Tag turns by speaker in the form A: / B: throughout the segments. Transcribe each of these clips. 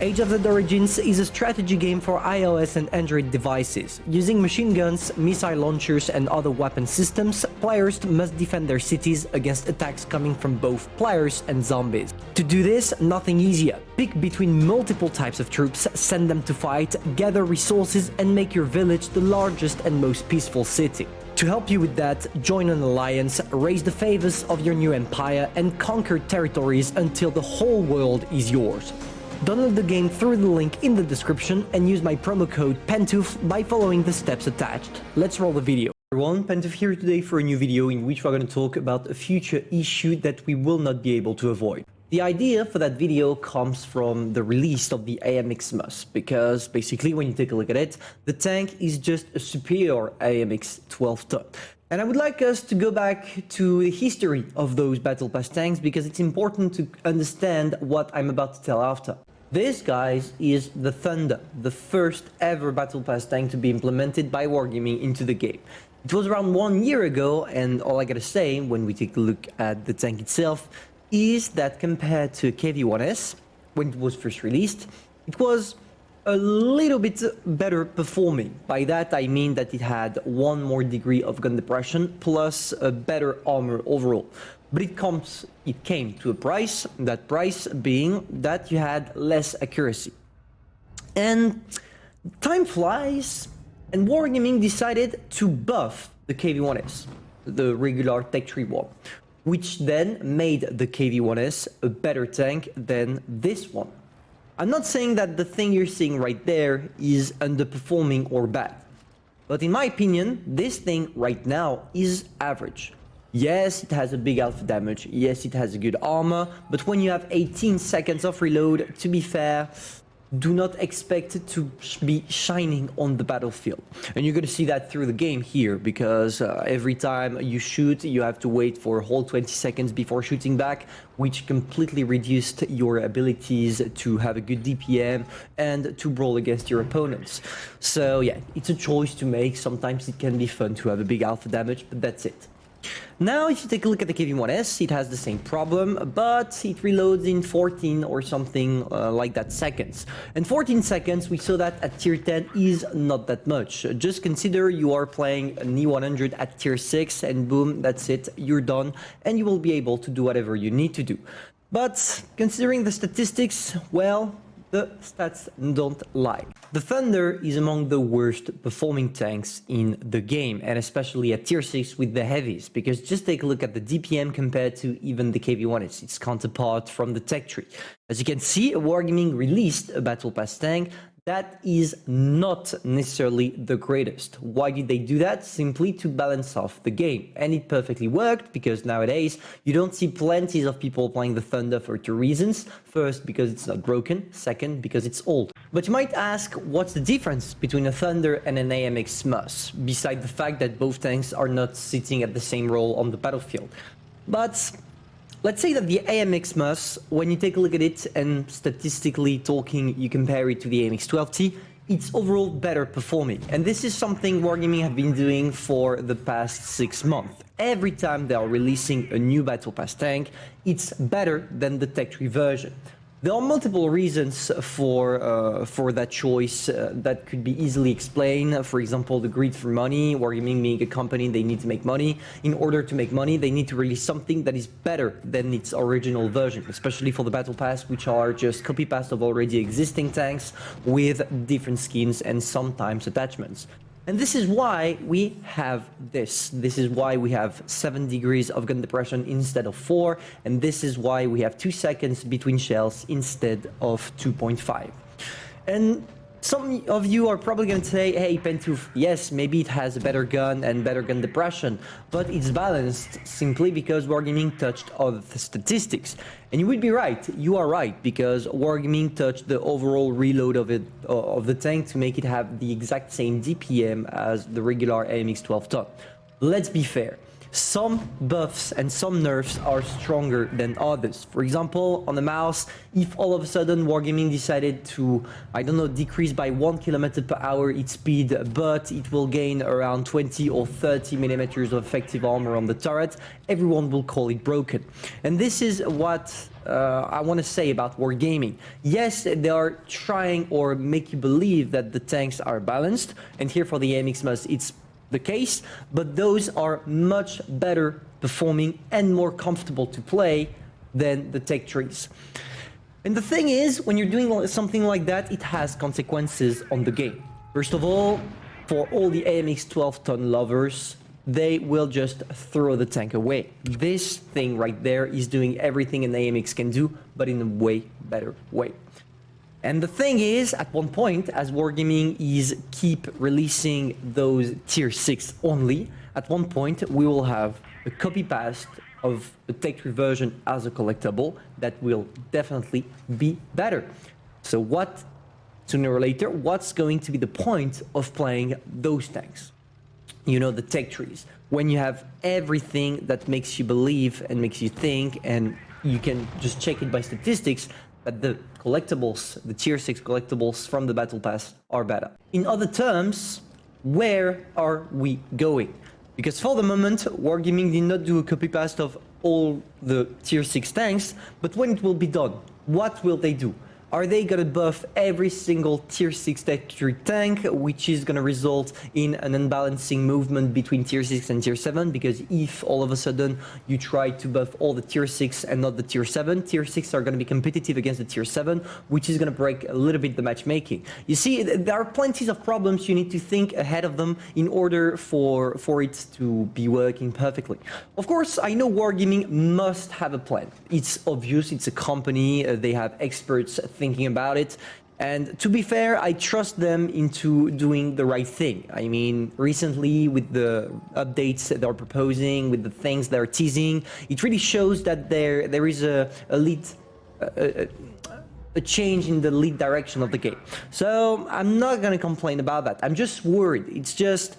A: Age of the Origins is a strategy game for iOS and Android devices. Using machine guns, missile launchers and other weapon systems, players must defend their cities against attacks coming from both players and zombies. To do this, nothing easier. Pick between multiple types of troops, send them to fight, gather resources and make your village the largest and most peaceful city. To help you with that, join an alliance, raise the favors of your new empire and conquer territories until the whole world is yours. Download the game through the link in the description and use my promo code Pantoufleee by following the steps attached. Let's roll the video. Everyone, Pantoufleee here today for a new video in which we're going to talk about a future issue that we will not be able to avoid. The idea for that video comes from the release of the AMX Mus, because basically when you take a look at it, the tank is just a superior AMX 12 ton. And I would like us to go back to the history of those Battle Pass tanks because it's important to understand what I'm about to tell after. This, guys, is the Thunder, the first ever Battle Pass tank to be implemented by Wargaming into the game. It was around 1 year ago, and all I gotta say, when we take a look at the tank itself, is that compared to KV-1S, when it was first released, it was a little bit better performing. By that I mean that it had 1 more degree of gun depression plus a better armor overall. But it came to a price, that price being that you had less accuracy. And time flies, and Wargaming decided to buff the KV-1S, the regular Tech Tree one, which then made the KV-1S a better tank than this one. I'm not saying that the thing you're seeing right there is underperforming or bad, but in my opinion, this thing right now is average. Yes, it has a big alpha damage, yes, it has a good armor, but when you have 18 seconds of reload, to be fair, do not expect it to be shining on the battlefield. And you're going to see that through the game here, because every time you shoot, you have to wait for a whole 20 seconds before shooting back, which completely reduced your abilities to have a good DPM and to brawl against your opponents. So yeah, it's a choice to make. Sometimes it can be fun to have a big alpha damage, but that's it. Now, if you take a look at the KV-1S, it has the same problem, but it reloads in 14 or something like that seconds. And 14 seconds, we saw that at tier 10 is not that much. Just consider you are playing an E100 at tier 6 and boom, that's it, you're done, and you will be able to do whatever you need to do. But considering the statistics, well, the stats don't lie. The Thunder is among the worst performing tanks in the game, and especially at tier 6 with the heavies, because just take a look at the DPM compared to even the KV-1S, its counterpart from the tech tree. As you can see, Wargaming released a Battle Pass tank that is not necessarily the greatest. Why did they do that? Simply to balance off the game. And it perfectly worked, because nowadays you don't see plenty of people playing the Thunder for 2 reasons. First, because it's not broken. Second, because it's old. But you might ask, what's the difference between a Thunder and an AMX Mus, beside the fact that both tanks are not sitting at the same role on the battlefield? But let's say that the AMX Mus, when you take a look at it and statistically talking, you compare it to the AMX 12T, it's overall better performing. And this is something Wargaming have been doing for the past 6 months. Every time they are releasing a new Battle Pass tank, it's better than the Tech Tree version. There are multiple reasons for that choice that could be easily explained. For example, the greed for money. Wargaming being a company, they need to make money. In order to make money, they need to release something that is better than its original version, especially for the Battle Pass, which are just copy-paste of already existing tanks with different skins and sometimes attachments. And this is why we have this. This is why we have 7 degrees of gun depression instead of 4. And this is why we have 2 seconds between shells instead of 2.5. And some of you are probably going to say, hey, Pantoufleee, yes, maybe it has a better gun and better gun depression, but it's balanced simply because Wargaming touched all the statistics. And you would be right, you are right, because Wargaming touched the overall reload of the tank to make it have the exact same DPM as the regular AMX 12 ton. Let's be fair. Some buffs and some nerfs are stronger than others. For example, on the mouse, if all of a sudden Wargaming decided to, I don't know, decrease by 1 kilometer per hour its speed, but it will gain around 20 or 30 millimeters of effective armor on the turret, everyone will call it broken. And this is what I want to say about Wargaming. Yes, they are trying or make you believe that the tanks are balanced, and here for the AMX Mus, it's the case, but those are much better performing and more comfortable to play than the tech trees. And the thing is, when you're doing something like that, it has consequences on the game. First of all, for all the AMX 12-ton lovers, they will just throw the tank away. This thing right there is doing everything an AMX can do, but in a way better way. And the thing is, at one point, as Wargaming is keep releasing those tier 6 only, at one point we will have a copy paste of the tech tree version as a collectible that will definitely be better. So what, sooner or later, what's going to be the point of playing those tanks? You know, the tech trees, when you have everything that makes you believe and makes you think, and you can just check it by statistics, that the collectibles, the tier 6 collectibles from the battle pass are better. In other terms, where are we going? Because for the moment, Wargaming did not do a copy paste of all the tier 6 tanks, but when it will be done, what will they do? Are they gonna buff every single tier 6 tech tree tank, which is gonna result in an unbalancing movement between tier 6 and tier 7? Because if all of a sudden you try to buff all the tier 6 and not the tier 7, tier 6 are gonna be competitive against the tier 7, which is gonna break a little bit the matchmaking. You see, there are plenty of problems you need to think ahead of them in order for it to be working perfectly. Of course, I know Wargaming must have a plan. It's obvious, it's a company, they have experts thinking about it, and to be fair, I trust them into doing the right thing. I mean, recently with the updates they're proposing, with the things they're teasing, it really shows that there is a change in the lead direction of the game. So I'm not gonna complain about that. I'm just worried. It's just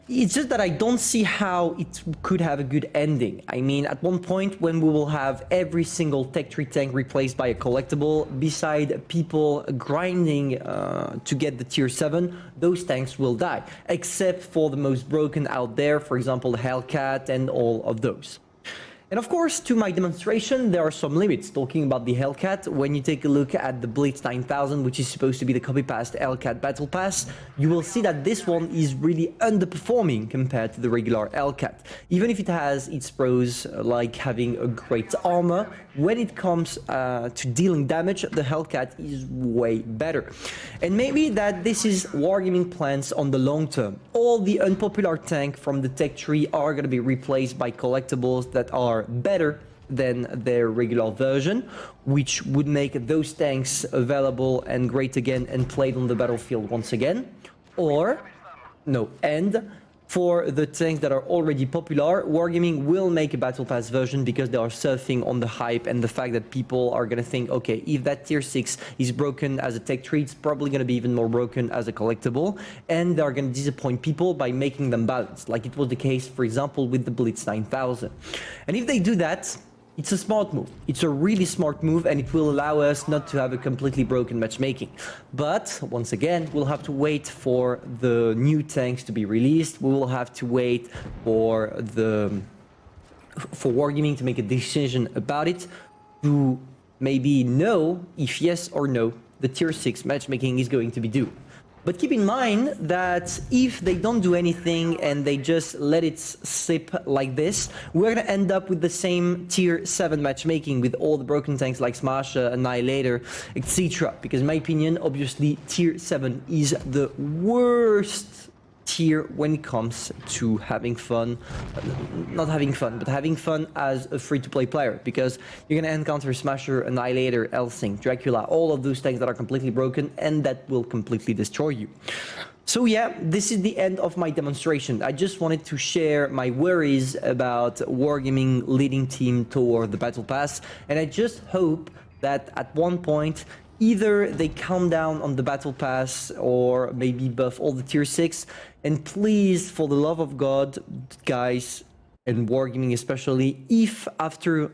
A: that I don't see how it could have a good ending. I mean, at one point when we will have every single tech tree tank replaced by a collectible, beside people grinding to get the tier 7, those tanks will die. Except for the most broken out there, for example, the Hellcat and all of those. And of course, to my demonstration, there are some limits. Talking about the Hellcat, when you take a look at the Blitz 9000, which is supposed to be the copy-paste Hellcat Battle Pass, you will see that this one is really underperforming compared to the regular Hellcat. Even if it has its pros, like having a great armor, when it comes to dealing damage, the Hellcat is way better. And maybe that this is Wargaming plans on the long term. All the unpopular tank from the tech tree are going to be replaced by collectibles that are better than their regular version, which would make those tanks available and great again and played on the battlefield once again. Or, no, and for the tanks that are already popular, Wargaming will make a Battle Pass version because they are surfing on the hype and the fact that people are going to think, okay, if that tier 6 is broken as a tech tree, it's probably going to be even more broken as a collectible, and they're going to disappoint people by making them balanced, like it was the case, for example, with the Blitz 9000. And if they do that, it's a smart move. It's a really smart move, and it will allow us not to have a completely broken matchmaking. But once again, we'll have to wait for the new tanks to be released. We will have to wait for Wargaming to make a decision about it, to maybe know if yes or no the tier 6 matchmaking is going to be due. But keep in mind that if they don't do anything and they just let it slip like this, we're going to end up with the same tier 7 matchmaking with all the broken tanks like Smasher, Annihilator, etc. Because in my opinion, obviously, tier 7 is the worst tier when it comes to having fun. Not having fun, but having fun as a free-to-play player, because you're gonna encounter Smasher, Annihilator, Elsing, Dracula, all of those tanks that are completely broken and that will completely destroy you. So yeah, this is the end of my demonstration. I just wanted to share my worries about Wargaming leading team toward the Battle Pass, and I just hope that at one point either they calm down on the Battle Pass or maybe buff all the tier 6. And please, for the love of God, guys, and Wargaming especially, if after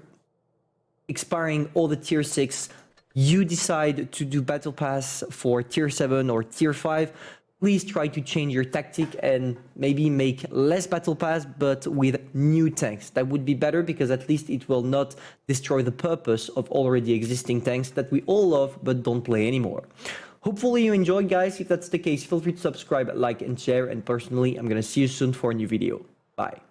A: expiring all the tier 6 you decide to do battle pass for tier 7 or tier 5, please try to change your tactic and maybe make less battle pass but with new tanks. That would be better, because at least it will not destroy the purpose of already existing tanks that we all love but don't play anymore. Hopefully you enjoyed, guys. If that's the case, feel free to subscribe, like and share, and personally I'm gonna see you soon for a new video. Bye.